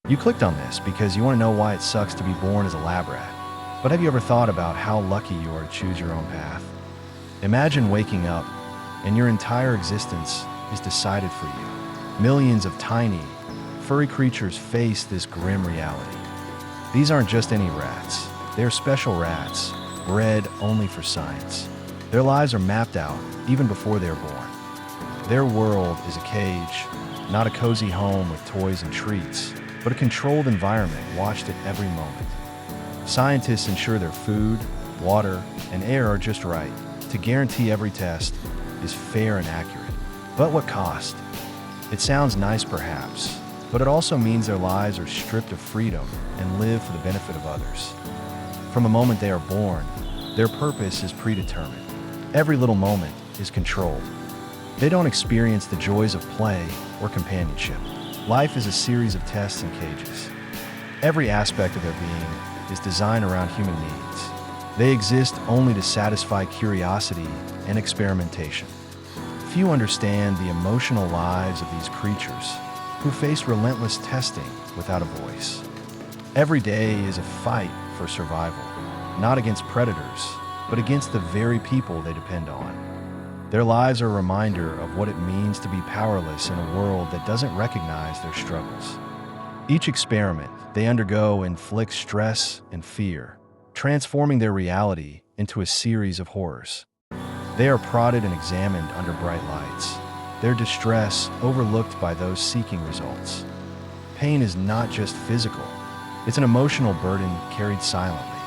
You clicked on this because you want to know why it sucks to be born as a lab rat. But have you ever thought about how lucky you are to choose your own path? Imagine waking up and your entire existence is decided for you. Millions of tiny, furry creatures face this grim reality. These aren't just any rats. They are special rats, bred only for science. Their lives are mapped out even before they are born. Their world is a cage, not a cozy home with toys and treats, but a controlled environment watched at every moment. Scientists ensure their food, water, and air are just right to guarantee every test is fair and accurate. But what cost? It sounds nice perhaps, but it also means their lives are stripped of freedom and live for the benefit of others. From the moment they are born, their purpose is predetermined. Every little moment is controlled. They don't experience the joys of play or companionship. Life is a series of tests and cages. Every aspect of their being is designed around human needs. They exist only to satisfy curiosity and experimentation. Few understand the emotional lives of these creatures who face relentless testing without a voice. Every day is a fight for survival, not against predators, but against the very people they depend on. Their lives are a reminder of what it means to be powerless in a world that doesn't recognize their struggles. Each experiment they undergo inflicts stress and fear, transforming their reality into a series of horrors. They are prodded and examined under bright lights, their distress overlooked by those seeking results. Pain is not just physical, it's an emotional burden carried silently.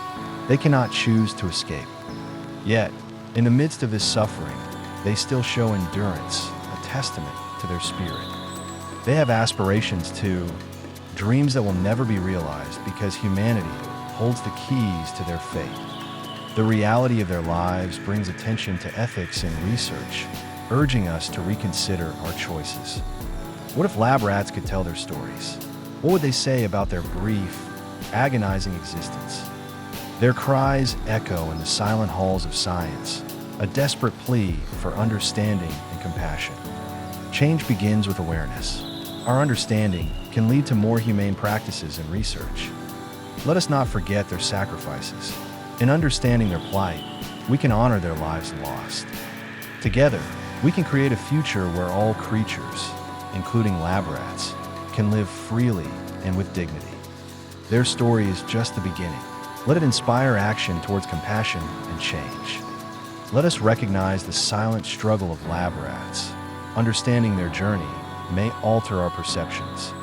They cannot choose to escape. Yet, in the midst of this suffering, they still show endurance, a testament to their spirit. They have aspirations too, dreams that will never be realized because humanity holds the keys to their fate. The reality of their lives brings attention to ethics and research, urging us to reconsider our choices. What if lab rats could tell their stories? What would they say about their brief, agonizing existence? Their cries echo in the silent halls of science, a desperate plea for understanding and compassion. Change begins with awareness. Our understanding can lead to more humane practices and research. Let us not forget their sacrifices. In understanding their plight, we can honor their lives lost. Together, we can create a future where all creatures, including lab rats, can live freely and with dignity. Their story is just the beginning. Let it inspire action towards compassion and change. Let us recognize the silent struggle of lab rats. Understanding their journey may alter our perceptions.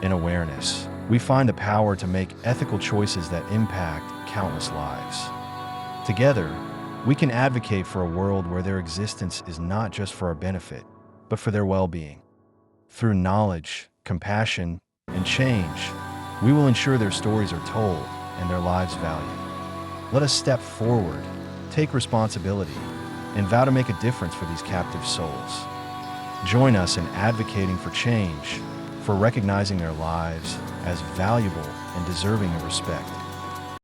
In awareness, we find the power to make ethical choices that impact countless lives. Together, we can advocate for a world where their existence is not just for our benefit, but for their well-being. Through knowledge, compassion, and change, we will ensure their stories are told and their lives valued. Let us step forward, take responsibility, and vow to make a difference for these captive souls. Join us in advocating for change, for recognizing their lives as valuable and deserving of respect.